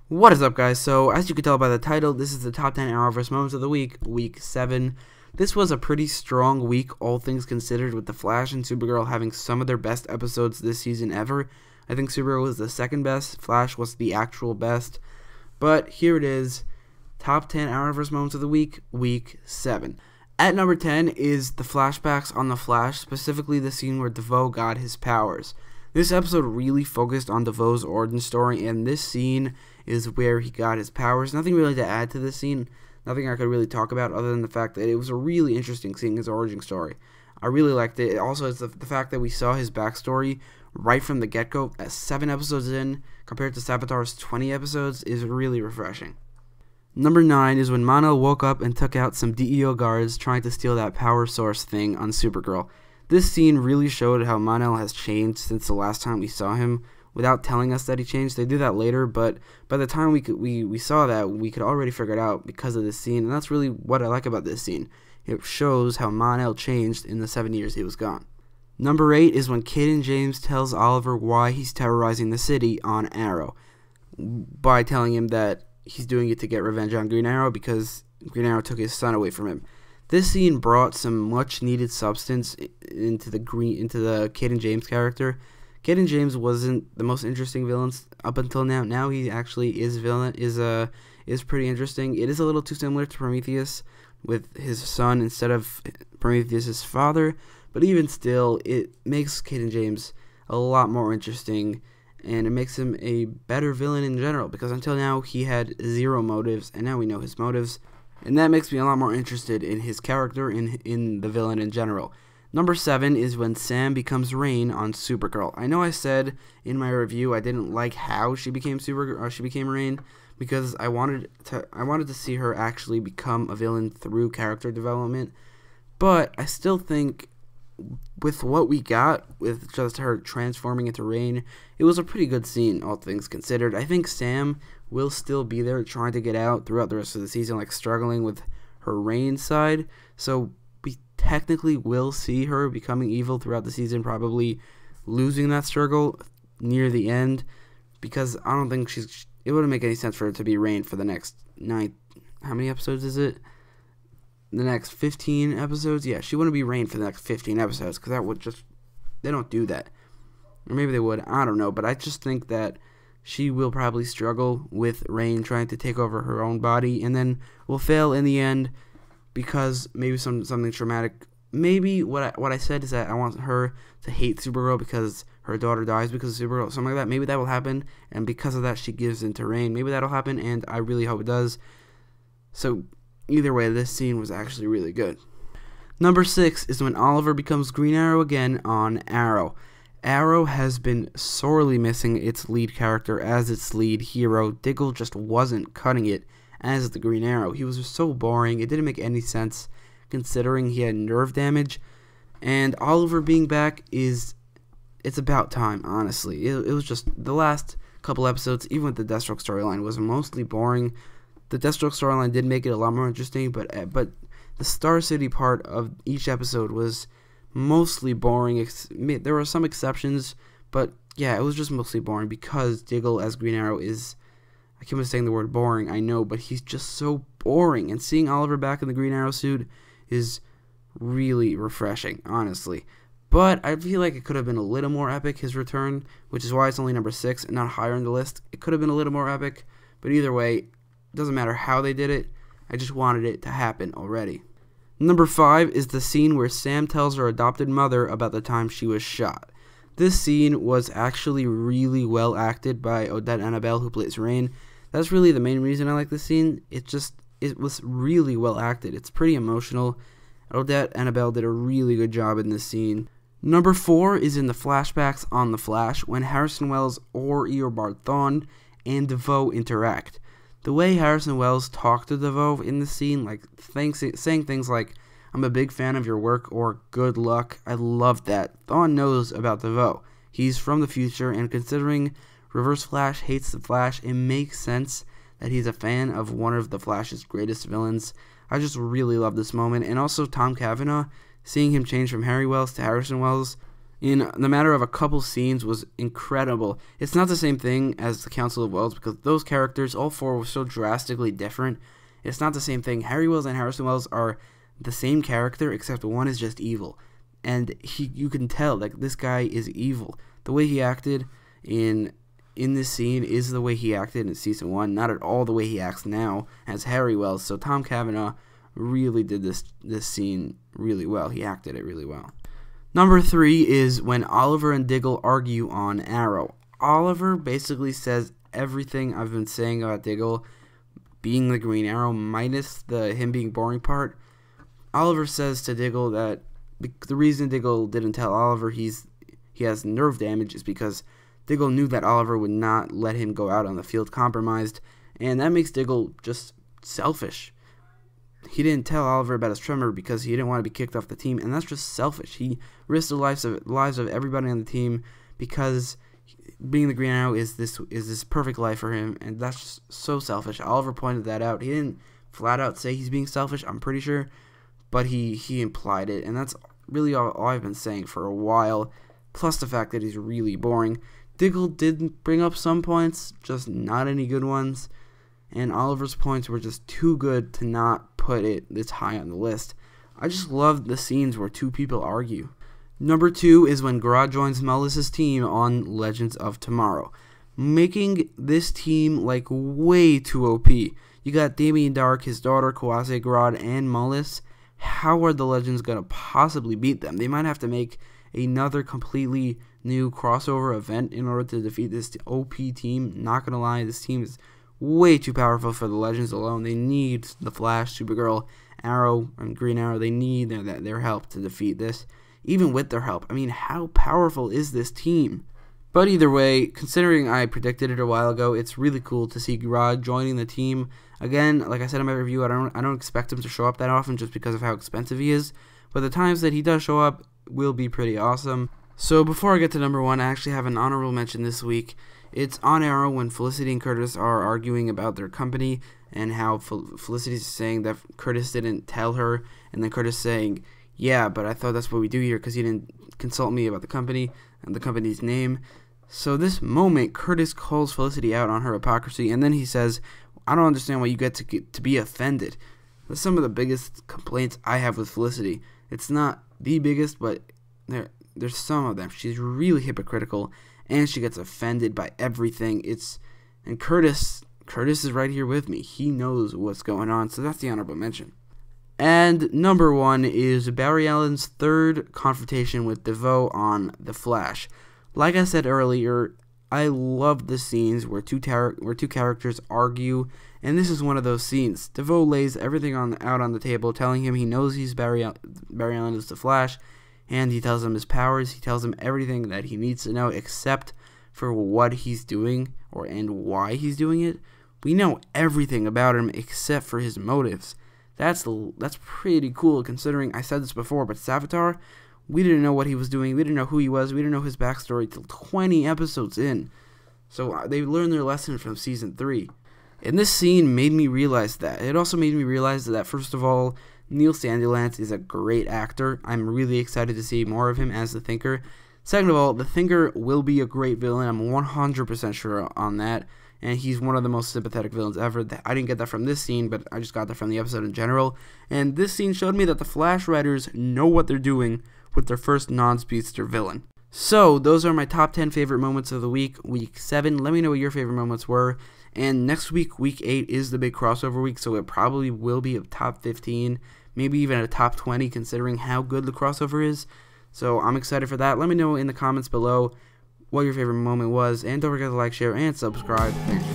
What is up, guys? So, as you can tell by the title, this is the top 10 Arrowverse moments of the week, week 7. This was a pretty strong week, all things considered, with The Flash and Supergirl having some of their best episodes this season ever. I think Supergirl was the second best, Flash was the actual best. But here it is, top 10 Arrowverse moments of the week, week 7. At number 10 is the flashbacks on The Flash, specifically the scene where Devoe got his powers. This episode really focused on Devoe's origin story, and this scene is where he got his powers. Nothing really to add to this scene, nothing I could really talk about other than the fact that it was a really interesting seeing his origin story. I really liked it. Also, it's the fact that we saw his backstory right from the get-go, 7 episodes in, compared to Savitar's 20 episodes, is really refreshing. Number 9 is when Mon-el woke up and took out some DEO guards trying to steal that power source thing on Supergirl. This scene really showed how Mon-el has changed since the last time we saw him, without telling us that he changed. They do that later, but by the time we saw that, we could already figure it out because of this scene, and that's really what I like about this scene. It shows how Mon-el changed in the 7 years he was gone. Number 8 is when Cayden James tells Oliver why he's terrorizing the city on Arrow, by telling him that he's doing it to get revenge on Green Arrow because Green Arrow took his son away from him. This scene brought some much-needed substance into the Cayden James character. Cayden James wasn't the most interesting villain up until now. Now he actually is pretty interesting. It is a little too similar to Prometheus with his son instead of Prometheus' father, but even still, it makes Cayden James a lot more interesting, and it makes him a better villain in general, because until now he had zero motives, and now we know his motives, and that makes me a lot more interested in his character, in the villain in general. Number 7 is when Sam becomes Rain on Supergirl. I know I said in my review I didn't like how she became Rain, because I wanted to see her actually become a villain through character development, but I still think with what we got, with just her transforming into Rain, it was a pretty good scene, all things considered. I think Sam will still be there trying to get out throughout the rest of the season, like struggling with her Rain side, so we technically will see her becoming evil throughout the season, probably losing that struggle near the end, because I don't think it wouldn't make any sense for her to be Rain for the next 9, how many episodes is it? The next 15 episodes? Yeah, she wouldn't be Rain for the next 15 episodes, because that would just, they don't do that. Or maybe they would, I don't know, but I just think that she will probably struggle with Rain trying to take over her own body, and then will fail in the end, because maybe something traumatic. Maybe what I said is that I want her to hate Supergirl because her daughter dies because of Supergirl, something like that. Maybe that will happen, and because of that she gives in to Rain. Maybe that'll happen, and I really hope it does. So either way, this scene was actually really good. Number 6 is when Oliver becomes Green Arrow again on Arrow. Arrow has been sorely missing its lead character as its lead hero. Diggle just wasn't cutting it as the Green Arrow. He was just so boring. It didn't make any sense considering he had nerve damage. And Oliver being back it's about time, honestly. It was just the last couple episodes, even with the Deathstroke storyline, was mostly boring. The Deathstroke storyline did make it a lot more interesting, but the Star City part of each episode was mostly boring. There were some exceptions, but yeah, it was just mostly boring because Diggle as Green Arrow is, I keep on saying the word boring, I know, but he's just so boring, and seeing Oliver back in the Green Arrow suit is really refreshing, honestly. But I feel like it could have been a little more epic, his return, which is why it's only number 6 and not higher on the list. It could have been a little more epic, but either way, it doesn't matter how they did it, I just wanted it to happen already. Number 5 is the scene where Sam tells her adopted mother about the time she was shot. This scene was actually really well acted by Odette Annabelle, who plays Rain. That's really the main reason I like this scene. It was really well acted. It's pretty emotional. Odette Annabelle did a really good job in this scene. Number 4 is in the flashbacks on The Flash, when Harrison Wells or Eobard Thawne and Devoe interact. The way Harrison Wells talked to Devoe in the scene, like saying things like, "I'm a big fan of your work," or "good luck," I loved that. Thawne knows about Devoe. He's from the future, and considering Reverse Flash hates the Flash, it makes sense that he's a fan of one of the Flash's greatest villains. I just really love this moment. And also Tom Cavanaugh, seeing him change from Harry Wells to Harrison Wells, in the matter of a couple scenes was incredible. It's not the same thing as the Council of Wells because those characters, all four, were so drastically different. It's not the same thing. Harry Wells and Harrison Wells are the same character, except one is just evil. And you can tell, like, this guy is evil. The way he acted in this scene is the way he acted in Season 1, not at all the way he acts now as Harry Wells. So Tom Cavanaugh really did this scene really well. He acted it really well. Number 3 is when Oliver and Diggle argue on Arrow. Oliver basically says everything I've been saying about Diggle being the Green Arrow, minus the him being boring part. Oliver says to Diggle that the reason Diggle didn't tell Oliver he has nerve damage is because Diggle knew that Oliver would not let him go out on the field compromised, and that makes Diggle just selfish. He didn't tell Oliver about his tremor because he didn't want to be kicked off the team, and that's just selfish. He risked the lives of everybody on the team because being the Green Arrow is this perfect life for him, and that's just so selfish. Oliver pointed that out. He didn't flat out say he's being selfish, I'm pretty sure, but he implied it, and that's really all I've been saying for a while, plus the fact that he's really boring. Diggle did bring up some points, just not any good ones, and Oliver's points were just too good to not put it this high on the list. I just love the scenes where two people argue. Number 2 is when Grodd joins Mallus' team on Legends of Tomorrow, making this team like way too OP. You got Damien Dark, his daughter, Kawase, Grodd, and Mallus. How are the Legends going to possibly beat them? They might have to make another completely new crossover event in order to defeat this OP team. Not going to lie, this team is way too powerful for the Legends alone. They need the Flash, Supergirl, Arrow, and Green Arrow. They need their help to defeat this. Even with their help, I mean, how powerful is this team? But either way, considering I predicted it a while ago, it's really cool to see Grodd joining the team. Again, like I said in my review, I don't expect him to show up that often just because of how expensive he is. But the times that he does show up will be pretty awesome. So before I get to number 1, I actually have an honorable mention this week. It's on Arrow when Felicity and Curtis are arguing about their company and how Felicity's saying that Curtis didn't tell her, and then Curtis saying, yeah, but I thought that's what we do here because you didn't consult me about the company and the company's name. So this moment, Curtis calls Felicity out on her hypocrisy, and then he says, I don't understand why you get to be offended. That's some of the biggest complaints I have with Felicity. It's not the biggest, but there's some of them. She's really hypocritical, and she gets offended by everything. And Curtis is right here with me. He knows what's going on, so that's the honorable mention. And number 1 is Barry Allen's third confrontation with Devoe on The Flash. Like I said earlier, I love the scenes where two characters argue, and this is one of those scenes. Devoe lays everything out on the table, telling him he knows he's Barry Allen is The Flash, and he tells him his powers. He tells him everything that he needs to know, except for what he's doing and why he's doing it. We know everything about him except for his motives. That's pretty cool, considering I said this before, but Savitar, we didn't know what he was doing. We didn't know who he was. We didn't know his backstory till 20 episodes in. So they learned their lesson from Season 3. And this scene made me realize that. It also made me realize that, first of all, Neil Sandylance is a great actor. I'm really excited to see more of him as the Thinker. Second of all, the Thinker will be a great villain. I'm 100% sure on that. And he's one of the most sympathetic villains ever. I didn't get that from this scene, but I just got that from the episode in general. And this scene showed me that the Flash writers know what they're doing with their first non-speedster villain. So, those are my top 10 favorite moments of the week 7. Let me know what your favorite moments were. And next week, week 8, is the big crossover week, so it probably will be a top 15, maybe even a top 20, considering how good the crossover is. So, I'm excited for that. Let me know in the comments below what your favorite moment was, and don't forget to like, share, and subscribe. Thanks.